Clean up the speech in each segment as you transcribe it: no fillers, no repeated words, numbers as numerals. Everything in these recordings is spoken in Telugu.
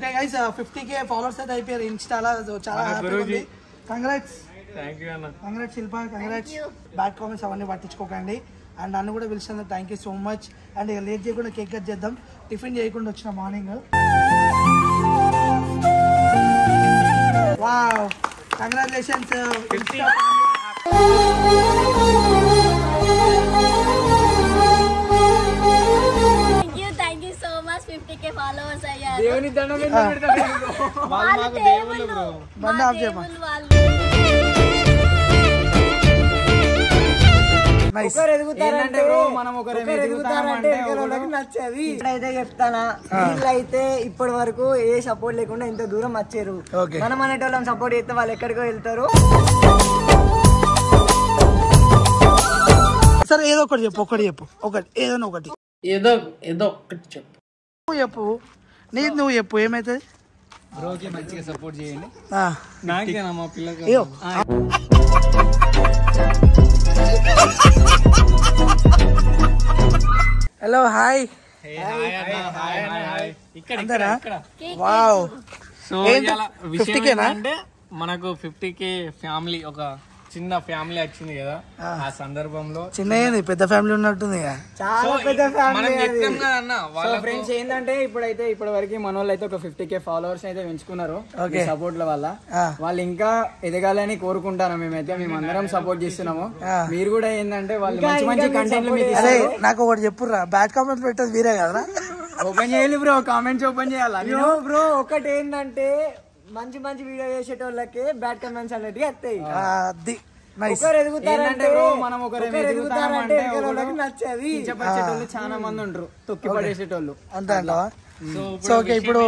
ఓకే గైస్ 50k ఫాలోవర్స్ అయితే అయిపోయారు ఇన్స్టాలో చాలా హ్యాపీగా ఉంది కంగ్రాట్స్ థాంక్యూ అన్న congrats Shilpa congrats bad comments అవన్నీ పట్టించుకోకండి అండ్ నన్ను కూడా పిలిచినందుకు thank you so much and ఇక లేట్ చేయకుండా కేక్ కట్ చేద్దాం టిఫిన్ చేయకుండా వచ్చిన morning wow congratulations thank you so much 50k followers అయ్యారు దేవుని దండం వాళ్ళు మాకు దేవుళ్ళు బ్రో బండి ఆఫ్ చేయమా ఒకరు ఎదుగుతారంటే మనం ఒకరు ఎదుగుతారంటే నచ్చేది ఇప్పుడైతే చెప్తానా వీళ్ళైతే ఇప్పటి వరకు ఏ సపోర్ట్ లేకుండా ఇంత దూరం వచ్చారు మనం అనేటోళ్ళం సపోర్ట్ చేస్తే వాళ్ళు ఎక్కడికో వెళ్తారు సరే ఏదో ఒకటి చెప్పు ఒకటి ఏదైనా ఒకటి ఏదో ఒకటి చెప్పు నువ్వు చెప్పు ఏమైతుంది బ్రోకి మంచిగా సపోర్ట్ చేయండి నాకేనా మా పిల్లకి హలో హాయ్ ఇక్కడ వావ్ సో విషయం అంటే మనకు 50k ఫ్యామిలీ ఒక చిన్న ఫ్యామిలీ వచ్చింది కదా ఆ సందర్భంలో చిన్న పెద్ద ఫ్యామిలీ ఉన్నట్టుంది చాలా పెద్ద ఫ్యామిలీ వాళ్ళ ఫ్రెండ్స్ ఏంటంటే ఇప్పుడైతే ఇప్పటి వరకు మన వాళ్ళు అయితే ఒక 50k ఫాలోవర్స్ అయితే పెంచుకున్నారు సపోర్ట్ ల వల్ల వాళ్ళు ఇంకా ఎదగాలని కోరుకుంటాను మేమందరం సపోర్ట్ చేస్తున్నాము మీరు కూడా ఏంటంటే వాళ్ళు మంచి మంచి కంటెంట్ నాకు ఒకటి చెప్పురా బ్యాడ్ కామెంట్స్ పెట్టేది మీరే కదా ఓపెన్ చేయాలి బ్రో కామెంట్స్ ఓపెన్ చేయాలి బ్రో ఒకటి ఏంటంటే మంచి మంచి వీడియో చేసేటోళ్ళకి బ్యాడ్ కమెంట్స్ అనేవి వస్తాయి ఒకరు ఎదుగుతారంటే మనం ఒకరు ఎదుగుతారంటే నచ్చేది చెప్పేటోళ్ళు చాలా మంది ఉంటారు తొక్కి పడేసేటోళ్ళు అంతే అంటావా సో ఓకే ఇప్పుడు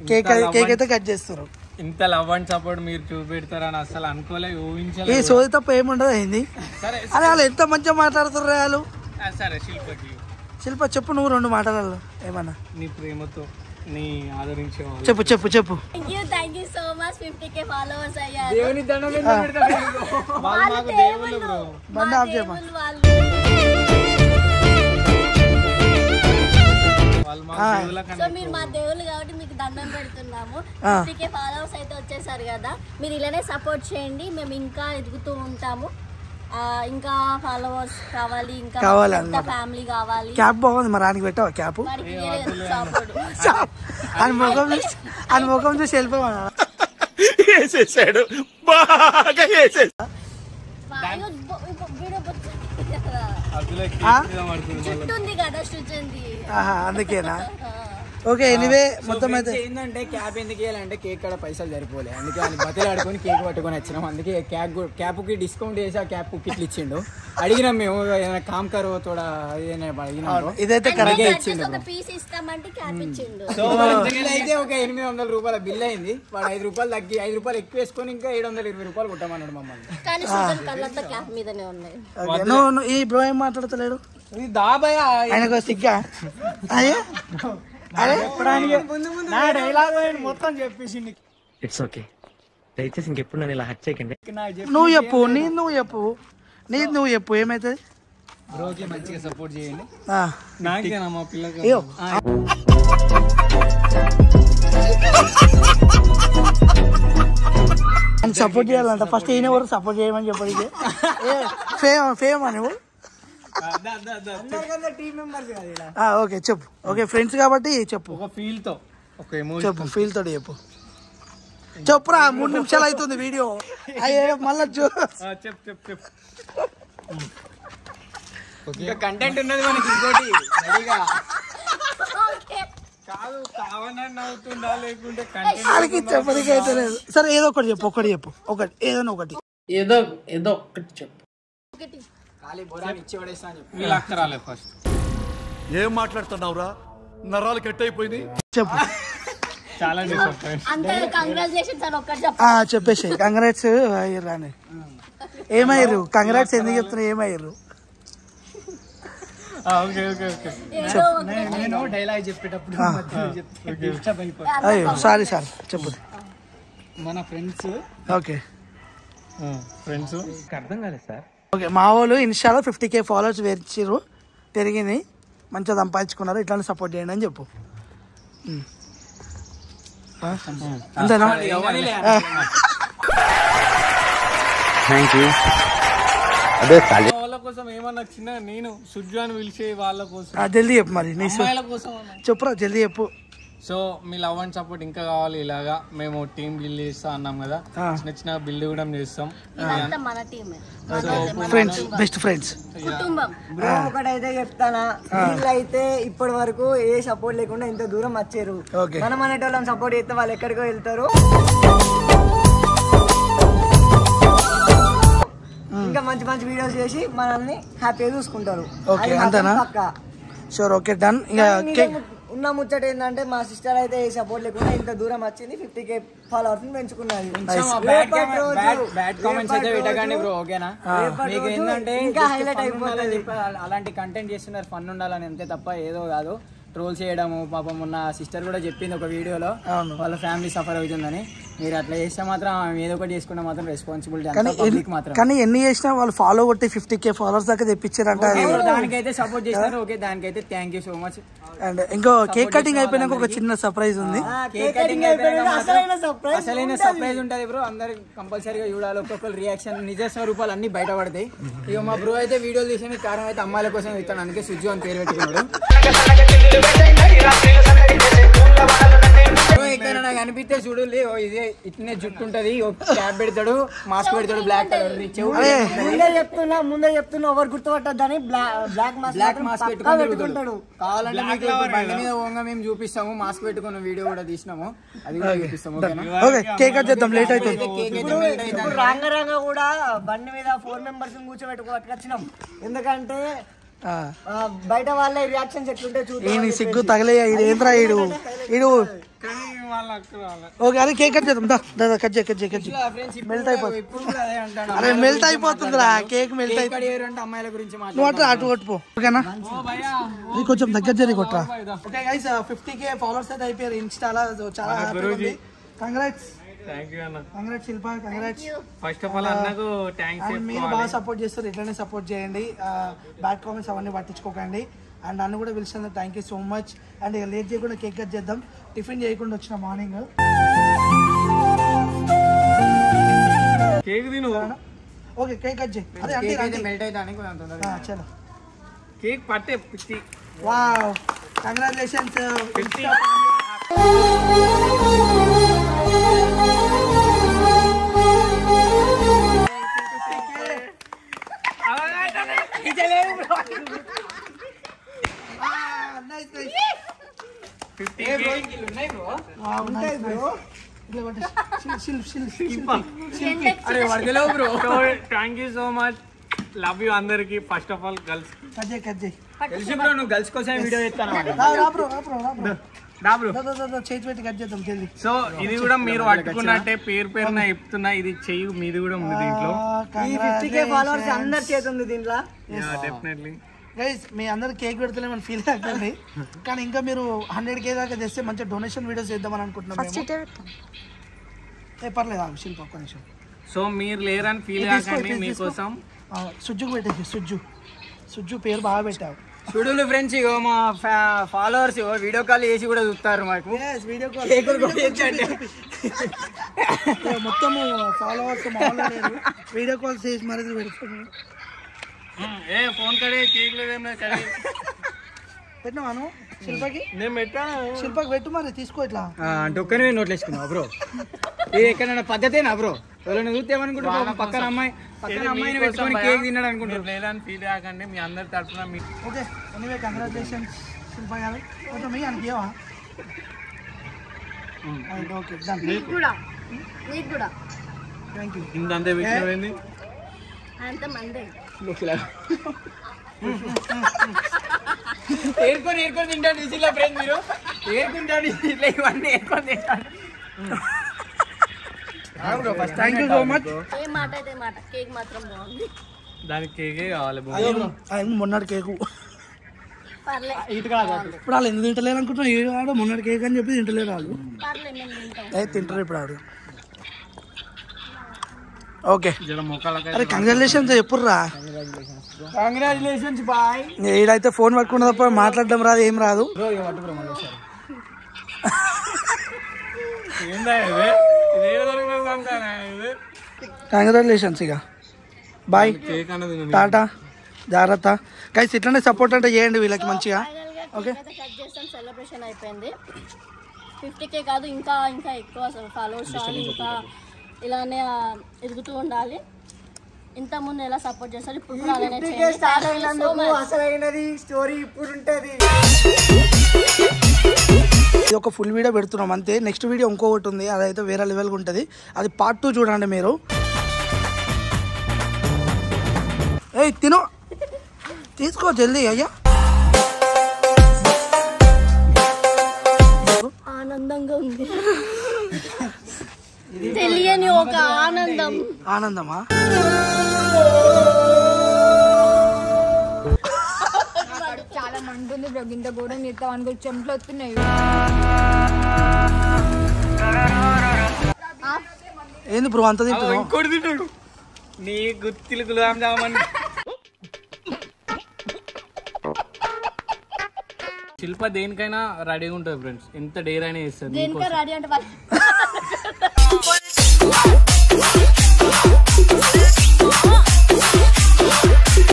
కేక్ అయితే కట్ చేస్తారు ఇంత లవ్ అండ్ సపోర్ట్ మీరు చూపెడతారని అసలు అనుకోలే ఊహించలేదు ఈ సోది తప్ప ఏముండదు అయింది అరే వాళ్ళు ఎంత మంచిగా మాట్లాడుతుర్రు వాళ్ళు సరే శిల్ప చెప్పు నువ్వు 2 మాటలలో ఏమన్నా నీ ప్రేమతో నీ ఆదరించే వాళ్ళు చెప్పు thank you so much 50k followers అయ్యారు దేవుని దండం వాళ్ళు మాకు దేవుళ్ళు బ్రో బండి ఆఫ్ చేయమా సో మీరు మా దేవుళ్ళు కాబట్టి మీకు దండం పెడుతున్నాము 50k ఫాలోవర్స్ అయితే వచ్చేసారు కదా మీరు ఇలానే సపోర్ట్ చేయండి మేము ఇంకా ఎదుగుతూ ఉంటాము ఇంకా ఫాలోవర్స్ కావాలి ఇంకా ఫ్యామిలీ కావాలి క్యాప్ బాగుంది మరి ఆయనకి పెట్టావా క్యాప్ అని ముఖం చూసి వెళ్ళిపోమన్నా వేసేసాడు బాగా వేసేసాడు చుట్టూ ఉంది కదా శృతి అందుకేనా ఓకే ఎనీవే మొత్తం అయితే ఏంటంటే క్యాప్ ఎందుకు వేయాలంటే కేక్ కూడా పైసలు సరిపోలే అందుకే ఆయన బతిలాడుకొని కేక్ పట్టుకొని వచ్చినాం అందుకే క్యాప్ కి డిస్కౌంట్ చేసి ఆ క్యాప్ కిట్లు ఇచ్చిండు అడిగినాం మేము ఏదైనా కామ్ కరో తోడా అడిగినాము ఇదైతే ఇచ్చిండు అయితే ఒక 800 రూపాయల బిల్ అయింది వాడు 5 రూపాయలు తగ్గి 5 రూపాయలు ఎక్కువ వేసుకొని ఇంకా 720 రూపాయలు కొట్టమన్నాడు మమ్మల్ని నువ్వు ఈ బ్రో ఏం మాట్లాడతలేడు ఆయనకు సిగ్గా అయ్యో మొత్తం చెప్పేసి ఇట్స్ ఓకే దయచేసి ఇంకెప్పుడు నన్ను ఇలా హట్ చేయకండి నువ్వు చెప్పు ఏమైతుంది బ్రోకి మంచిగా సపోర్ట్ చేయండి నాకేనా మా పిల్లకి సపోర్ట్ చేయాలంట ఫస్ట్ ఈయన వరకు సపోర్ట్ చేయమని చెప్పడికి ఫేమ్ అని ఓకే చెప్పు ఓకే ఫ్రెండ్స్ కాబట్టి చెప్పు ఒక ఫీల్ తో చెప్పు ఫీల్ తోటి చెప్పురా 3 నిమిషాలు అవుతుంది వీడియో అయ్యే మళ్ళా చెప్పు కంటెంట్ ఉన్నది మనకి ఇంకోటి కాదు కావాలని అవుతుందా లేకుంటే చెప్పడానికి అయితే లేదు సరే ఏదో ఒకటి చెప్పు ఏదైనా ఒకటి చెప్పు ఫస్ట్ ఏం మాట్లాడుతున్నావురా నరాలు కట్ అయిపోయింది చెప్పు చాలా చెప్పేసి కంగ్రాట్స్ అయ్యారు అని ఏమయ్యారు కంగ్రాట్స్ ఎందుకు చెప్తున్నా ఏమయ్యారు డైలాగ్ చెప్పేటప్పుడు అయ్యో సారీ చెప్పు మన ఫ్రెండ్స్ ఓకే ఫ్రెండ్స్ అర్థం కాలేదు సార్ ఓకే మా వాళ్ళు ఇన్స్టాలో 50k ఫాలోవర్స్ పెరిగింది మంచిగా సంపాదించుకున్నారు ఇట్లానే సపోర్ట్ చేయండి అని చెప్పు అంతేనా? వాళ్ళ కోసం ఏమన్నా చిన్న నేను సుజ్జు అని పిలిచే వాళ్ళ కోసం జల్దీ చెప్పు మరి నీ అమ్మాయిల కోసం చెప్పురా జల్దీ చెప్పు. So me love and support ఇంకా కావాలి. ఇలాగా మేము టీం బిల్డ్ చేస్తా అన్నాం కదా, చిన్న చిన్న బిల్డ్ కూడా చేస్తాం. మన టీమ్ ఫ్రెండ్స్, బెస్ట్ ఫ్రెండ్స్, కుటుంబం. బ్రో ఒకటైతే చెప్తానా, వీళ్ళైతే ఇప్పటి వరకు ఏ సపోర్ట్ లేకుండా ఇంత దూరం వచ్చారు. మనం అనేటోళ్ళం సపోర్ట్ చేస్తే వాళ్ళు ఎక్కడికో వెళ్తారు. ఇంకా మంచి మంచి వీడియోస్ చేసి మనల్ని హ్యాపీగా చూసుకుంటారు. ఓకే అంతేనా? Sure, okay done. ఇక ఉన్న ముచ్చట ఏంటంటే మా సిస్టర్ అయితే ఏ సపోర్ట్ లేకుండా ఇంత దూరం వచ్చింది, 50K ఫాలోవర్స్ పెంచుకున్నది. ఇంకా హైలైట్ అయిపోతుంది. అలాంటి కంటెంట్ చేస్తున్నారు, ఫన్ ఉండాలని అంతే తప్ప ఏదో కాదు ట్రోల్ చేయడము. పాపం ఉన్న సిస్టర్ కూడా చెప్పింది ఒక వీడియోలో వాళ్ళ ఫ్యామిలీ సఫర్ అవుతుందని. మీరు అట్లా చేస్తే మాత్రం ఏదో ఒకటి చేసుకుంటే మాత్రం రెస్పాన్సిబిలిటీ పబ్లిక్ మాత్రం. కానీ ఎన్ని చేసినా వాళ్ళు ఫాలో కొట్టి 50K ఫాలోవర్స్ దాకా తెప్పించారంట. దానికైతే సపోర్ట్ చేస్తారు. ఓకే, దానికైతే thank you so much. And ఇంకో కేక్ కటింగ్ అయిపోయినాక ఒక చిన్న సర్ప్రైజ్ ఉంది. కేక్ కటింగ్ అసలైన సర్ప్రైజ్ ఉంటది బ్రో. అందరు కంపల్సరీగా చూడాలి. ఒక్కొక్కరు రియాక్షన్ నిజ స్వరూపాలు అన్ని బయటపడతాయి. ఇక మా బ్రో అయితే వీడియోలు తీసేందుకు కారణం అయితే అమ్మాయిల కోసం ఇస్తాను, అందుకే సుజ్జు అని పేరు పెట్టుకున్నాడు. ఎక్కడైనా కనిపిస్తే చూడు, ఇదే ఇట్నే జుట్టు ఉంటది, క్యాప్ పెడతాడు, మాస్క్ పెడతాడు, బ్లాక్ కలర్. ముందే చెప్తున్నా ఎవరు గుర్తుపట్టద్దని బ్లాక్ మాస్క్ పెట్టుకుంటాడు. కావాలంటే మీకు బండి మీద పోగా మేము చూపిస్తాము, మాస్క్ పెట్టుకున్న వీడియో కూడా తీసినాము, అది కూడా చూపిస్తాము. కేక్ కట్ చేద్దాం, లేట్ అవుతుంది. రాంగ కూడా బండి మీద 4 మెంబర్స్ కూర్చోబెట్టుకొచ్చినాం. ఎందుకంటే బయట వాళ్ళ రియాక్షన్స్ ఎట్లుంటే చూడండి. సిగ్గు తగలే ఏంద్రా ఈడు. ఓకే, అదే కేక్ కట్ చేద్దాం. దాదా కట్ చేయి, మెల్ట్ అయిపోతుంది. అరే మెల్ట్ అయిపోతుందిరా కేక్, మెల్ట్ అయిపోతుంది. అమ్మాయిల గురించి నువ్వు అటు అటు కొట్టుపో, ఓకేనా? ఇది కొంచెం దగ్గర జరి కొట్టరా. ఓకే గైస్, 50K ఫాలోవర్స్ అయితే అయిపోయారు ఇన్స్టాలో. చాలా హ్యాపీగా ఉంది. కంగ్రాట్స్. థ్యాంక్ యూ అన్న. Congrats Shilpa, congrats. First of all అన్నకు థ్యాంక్స్. మీరు బాగా సపోర్ట్ చేస్తారు, ఇట్లానే సపోర్ట్ చేయండి. బ్యాడ్ కామెంట్స్ అవన్నీ పట్టించుకోకండి. అండ్ నన్ను కూడా పిలిచినందుకు thank you so much. And ఇక లేట్ చేయకుండా కేక్ కట్ చేద్దాం. టిఫిన్ చేయకుండా వచ్చిన మార్నింగ్. కేక్ తిను. ఓకే, కేక్ కట్ చేయి. అదే అంటే మెల్ట్ అయితే చలో కేక్ పట్టే పిచ్చి. Wow, congratulations. Thank you so much. Love you అందరికి. First of all girls. తెలిసి బ్రో నువ్వు గర్ల్స్ కోసం వీడియో చేస్తాను. చేతి పెట్టి కట్ చేద్దాం జల్దీ. సో ఇది కూడా మీరు పట్టుకున్నట్టే పేరు పేరున చెప్తున్నా, ఇది చెయ్యి మీది కూడా ఉంది దీంట్లో. ఈ 50K ఫాలోవర్స్ అందరి చేతి ఉంది దీంట్లో. డెఫినెట్లీ గైస్, మీ అందరు కేక్ పెడతలేమని ఫీల్ అవుతుంది, కానీ ఇంకా మీరు 100K దాకా చేస్తే మంచిగా డొనేషన్ వీడియోస్ చేద్దామని అనుకుంటున్నాం. పర్లేదు శిల్ప ఒక్క నిమిషం. సో మీరు లేరని ఫీల్ కాకండి, మీకోసం సుజ్జుకు పెట్టేసి. సుజ్జు పేరు బాగా పెట్టావు. చూడు ఫ్రెండ్స్, ఇగో మా ఫాలోవర్స్ వీడియో కాల్ చేసి కూడా చూస్తారు మాకు. వీడియో కాల్ మొత్తము ఫాలోవర్స్ మామూలు వీడియో కాల్ చేసి మరి పెడుతున్నాను. ఫోన్ కడే కేక్ లేదేమో పెట్టినాను శిల్పకి. నేను పెట్టా, శిల్పకి పెట్టు మరి తీసుకో. ఇట్లా అంటే ఒక్కనే నోట్లు వేసుకున్నావు బ్రో. ఇది ఎక్కడైనా పద్ధతేనా బ్రో? ఎవరైనా చూస్తే ఏమనుకుంటారు, పక్కన అమ్మాయిని పెట్టుకొని కేక్ తిన్నాడు అనుకుంటారు. లేదని ఫీల్ కాకండి, మీ అందరి తరఫున. Okay, anyway congratulations Shilpa garu. కొంచెం మీ అనికేవా? Okay done. Thank you. ఇంతంతే విషయం అంత మందే ఏర్కొని తింటాడు డిసిలో ఫ్రెండ్. మీరు ఏర్కుంటాడు ఇట్లా ఇవన్నీ ఏర్కొని తింటాడు. Thank you so much. ఏ మాట అయితే మాట, కేక్ మాత్రం బాగుంది. దానికి కేకే కావాలి. మొన్నటి కేకు పర్లే, ఇప్పుడు వాళ్ళు ఎందుకు తింటలేరు అనుకుంటున్నా. ఏడు వాడు మొన్నటి కేక్ అని చెప్పి తింటలేరు వాళ్ళు. పర్లే మేము తింటాం. తింటారు ఇప్పుడు ఆడు. ఓకే, అరే కంగ్రాచులేషన్స్ చెప్పుర్రా. Congratulations boy. ఈడైతే ఫోన్ పట్టుకున్న తప్ప మాట్లాడడం రాదు, ఏం రాదు. కంగ్రాచులేషన్స్ ఇక బాయ్ టాటా జాగ్రత్త గైస్ ఇట్లనే సపోర్ట్ అంటే చేయండి వీళ్ళకి మంచిగా ఓకే సెలబ్రేషన్ అయిపోయింది 50K కాదు ఇంకా ఇంకా ఎక్కువ ఫాలోవర్స్ రావాలి ఇంకా ఇలానే ఎదుగుతూ ఉండాలి ఇంత ముందు ఎలా సపోర్ట్ చేస్తారు ఇప్పుడు కూడా అలానే చేయండి అసలైనది స్టోరీ ఇప్పుడు ఉంటది ఇది ఒక ఫుల్ వీడియో పెడుతున్నాం అంతే నెక్స్ట్ వీడియో ఇంకొకటి ఉంది అదైతే వేరే లెవెల్గా ఉంటుంది అది పార్ట్ 2 చూడండి మీరు ఏయ్ తిను తీసుకో జల్దీ అయ్యా ఆనందంగా ఉంది తెలియని ఒక ఆనందం ఆనందమా చాలా మంటుంది బ్రో గింత ఘోరం చేస్తాం అనుకో చెంట్లు వస్తున్నాయి ఏంది బ్రో అంత తింటున్నావు ఇంకోటి తింటాడు నీ గుత్తిలు గులాబ్ జామన్ శిల్ప దేనికైనా రెడీగా ఉంటుంది ఫ్రెండ్స్ ఎంత డేర్ అయినా చేస్తుంది దేనికైనా రెడీ అంటే